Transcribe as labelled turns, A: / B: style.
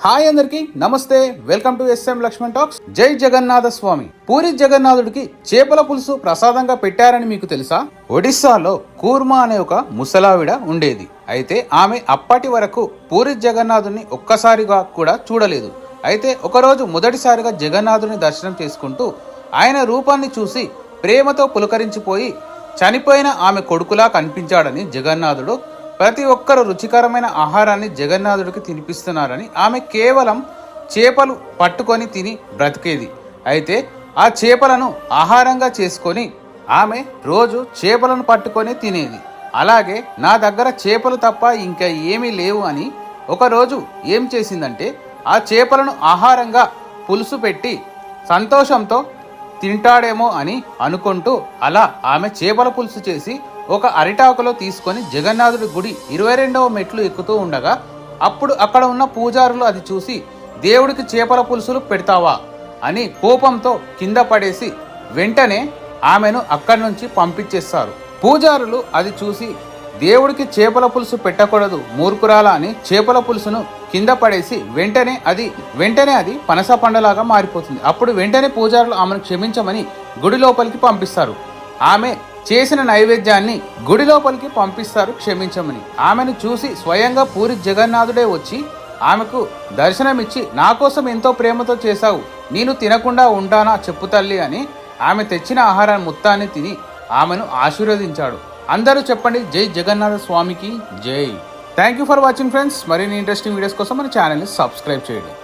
A: Hi అందరికి నమస్తే, welcome to SM Lakshman talks. జై జగన్నాథ స్వామి. పూరి జగన్నాథుడికి చేపల పులుసు ప్రసాదంగా పెట్టారని మీకు తెలుసా? ఒడిస్సాలో కూర్మా అనే ఒక ముసలావిడ ఉండేది. అయితే ఆమె అప్పటి వరకు పూరి జగన్నాథుడిని ఒక్కసారిగా కూడా చూడలేదు. అయితే ఒకరోజు మొదటిసారిగా జగన్నాథుని దర్శనం చేసుకుంటూ ఆయన రూపాన్ని చూసి ప్రేమతో పులకరించిపోయి చనిపోయిన ఆమె కొడుకులా కనిపించాడని జగన్నాథుడు ప్రతి ఒక్కరు రుచికరమైన ఆహారాన్ని జగన్నాథుడికి తినిపిస్తున్నారని, ఆమె కేవలం చేపలు పట్టుకొని తిని బ్రతికేది. అయితే ఆ చేపలను ఆహారంగా చేసుకొని ఆమె రోజు చేపలను పట్టుకొని తినేది. అలాగే నా దగ్గర చేపలు తప్ప ఇంకా ఏమీ లేవు అని ఒకరోజు ఏం చేసిందంటే ఆ చేపలను ఆహారంగా పులుసు పెట్టి సంతోషంతో తింటాడేమో అని అనుకుంటూ అలా ఆమె చేపల పులుసు చేసి ఒక అరిటాకులో తీసుకొని జగన్నాథుడి గుడి 22వ మెట్లు ఎక్కుతూ ఉండగా అప్పుడు అక్కడ ఉన్న పూజారులు అది చూసి, దేవుడికి చేపల పులుసులు పెడతావా అని కోపంతో కింద పడేసి వెంటనే ఆమెను అక్కడి నుంచి పంపించేస్తారు. పూజారులు అది చూసి, దేవుడికి చేపల పులుసు పెట్టకూడదు మూర్ఖురాల అని చేపల పులుసును కింద పడేసి వెంటనే అది పనస పండులాగా మారిపోతుంది. అప్పుడు వెంటనే పూజారులు ఆమెను క్షమించమని గుడి లోపలికి పంపిస్తారు. ఆమె చేసిన నైవేద్యాన్ని గుడి లోపలికి పంపిస్తారు క్షమించమని. ఆమెను చూసి స్వయంగా పూరి జగన్నాథుడే వచ్చి ఆమెకు దర్శనమిచ్చి, నా కోసం ఎంతో ప్రేమతో చేశావు, నేను తినకుండా ఉంటానా చెప్పు తల్లి అని ఆమె తెచ్చిన ఆహారాన్ని మొత్తాన్ని తిని ఆమెను ఆశీర్వదించాడు. అందరూ చెప్పండి, జై జగన్నాథ స్వామికి జై. Thank you for watching friends. మరిన్ని ఇంట్రెస్టింగ్ వీడియోస్ కోసం మన ఛానల్ని సబ్స్క్రైబ్ చేయండి.